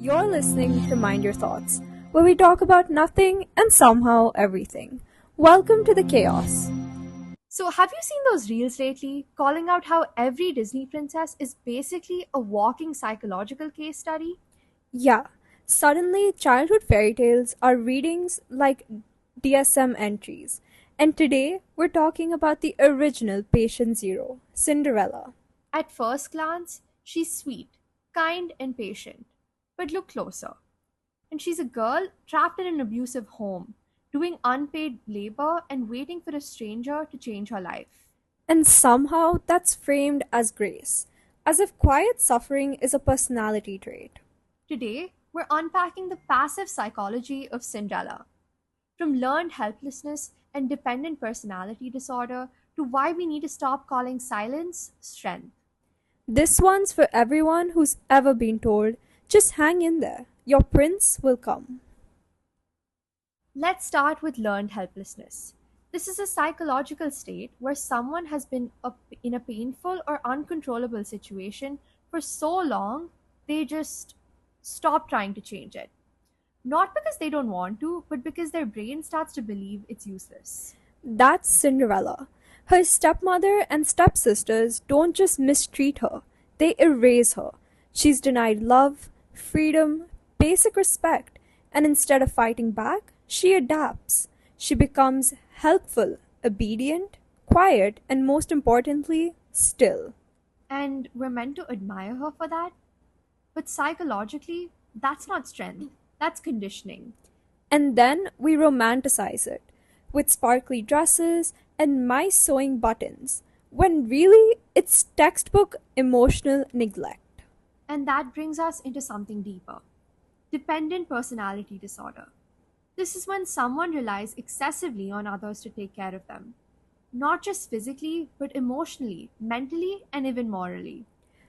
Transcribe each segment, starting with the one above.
You're listening to Mind Your Thoughts, where we talk about nothing and somehow everything. Welcome to the chaos. So, have you seen those reels lately calling out how every Disney princess is basically a walking psychological case study? Yeah, suddenly childhood fairy tales are readings like DSM entries. And today we're talking about the original patient zero, Cinderella. At first glance, she's sweet, kind, and patient. But look closer. And she's a girl trapped in an abusive home, doing unpaid labor and waiting for a stranger to change her life. And somehow that's framed as grace, as if quiet suffering is a personality trait. Today, we're unpacking the passive psychology of Cinderella. From learned helplessness and dependent personality disorder to why we need to stop calling silence strength. This one's for everyone who's ever been told, just hang in there, your prince will come. Let's start with learned helplessness. This is a psychological state where someone has been in a painful or uncontrollable situation for so long they just stop trying to change it. Not because they don't want to, but because their brain starts to believe it's useless. That's Cinderella. Her stepmother and stepsisters don't just mistreat her, they erase her. She's denied love, freedom, basic respect, and instead of fighting back, she adapts. She becomes helpful, obedient, quiet, and most importantly, still. And we're meant to admire her for that. But psychologically, that's not strength, that's conditioning. And then we romanticize it with sparkly dresses and mice sewing buttons, when really it's textbook emotional neglect. And that brings us into something deeper: dependent personality disorder. This is when someone relies excessively on others to take care of them, not just physically, but emotionally, mentally, and even morally.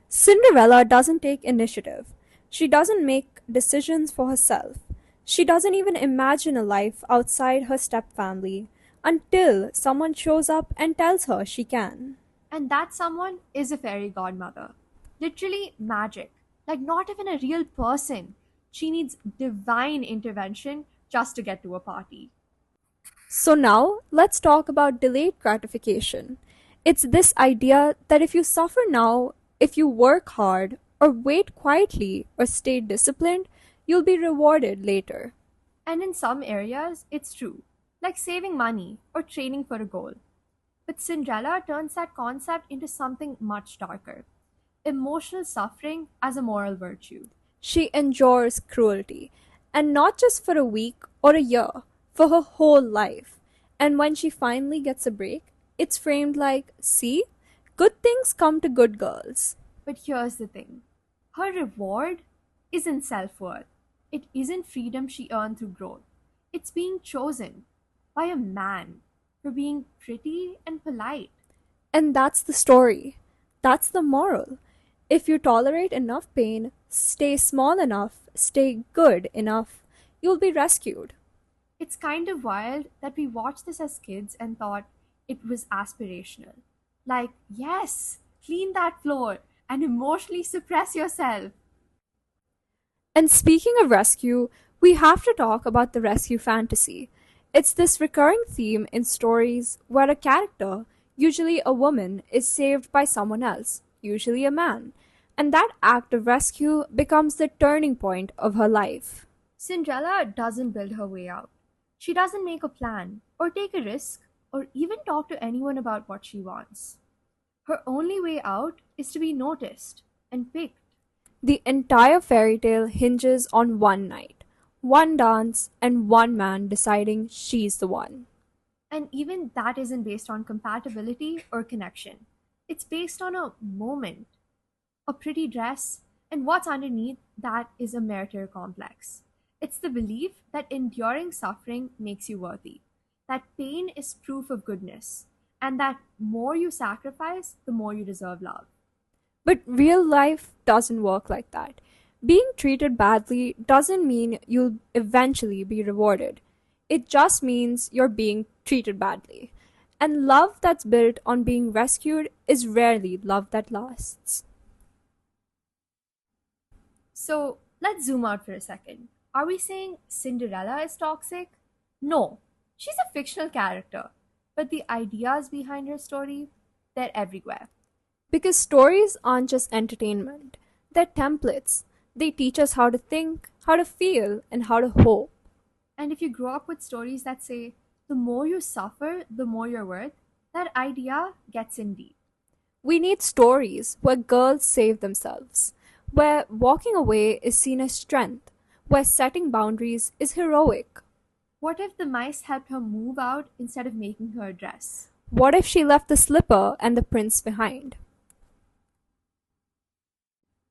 Cinderella doesn't take initiative. She doesn't make decisions for herself. She doesn't even imagine a life outside her stepfamily until someone shows up and tells her she can. And that someone is a fairy godmother. Literally magic. Like, not even a real person. She needs divine intervention just to get to a party. So now let's talk about delayed gratification. It's this idea that if you suffer now, if you work hard, or wait quietly, or stay disciplined, you'll be rewarded later. And in some areas, it's true, like saving money or training for a goal. But Cinderella turns that concept into something much darker: emotional suffering as a moral virtue. She endures cruelty, and not just for a week or a year, for her whole life. And when she finally gets a break, it's framed like, see, good things come to good girls. But here's the thing: her reward isn't self worth, it isn't freedom she earned through growth. It's being chosen by a man for being pretty and polite. And that's the story. That's the moral. If you tolerate enough pain, stay small enough, stay good enough, you'll be rescued. It's kind of wild that we watched this as kids and thought it was aspirational. Like, yes, clean that floor and emotionally suppress yourself. And speaking of rescue, we have to talk about the rescue fantasy. It's this recurring theme in stories where a character, usually a woman, is saved by someone else, usually a man. And that act of rescue becomes the turning point of her life. Cinderella doesn't build her way out. She doesn't make a plan, or take a risk, or even talk to anyone about what she wants. Her only way out is to be noticed and picked. The entire fairy tale hinges on one night, one dance, and one man deciding she's the one. And even that isn't based on compatibility or connection. It's based on a moment, a pretty dress, and what's underneath that is a martyr complex. It's the belief that enduring suffering makes you worthy, that pain is proof of goodness, and that more you sacrifice, the more you deserve love. But real life doesn't work like that. Being treated badly doesn't mean you'll eventually be rewarded. It just means you're being treated badly. And love that's built on being rescued is rarely love that lasts. So, Let's zoom out for a second. Are we saying Cinderella is toxic? No, she's a fictional character, but the ideas behind her story, they're everywhere. Because stories aren't just entertainment, they're templates. They teach us how to think, how to feel, and how to hope. And if you grow up with stories that say, the more you suffer, the more you're worth, that idea gets in deep. We need stories where girls save themselves, where walking away is seen as strength, where setting boundaries is heroic. What if the mice helped her move out instead of making her a dress? What if she left the slipper and the prince behind?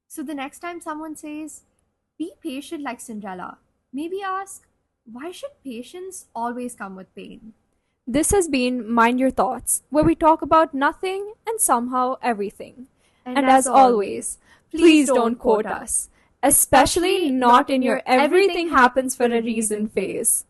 So the next time someone says, be patient like Cinderella, maybe ask, why should patience always come with pain? This has been Mind Your Thoughts, where we talk about nothing and somehow everything. And And as as always, always, please don't quote us, especially not in your everything happens for a reason phase.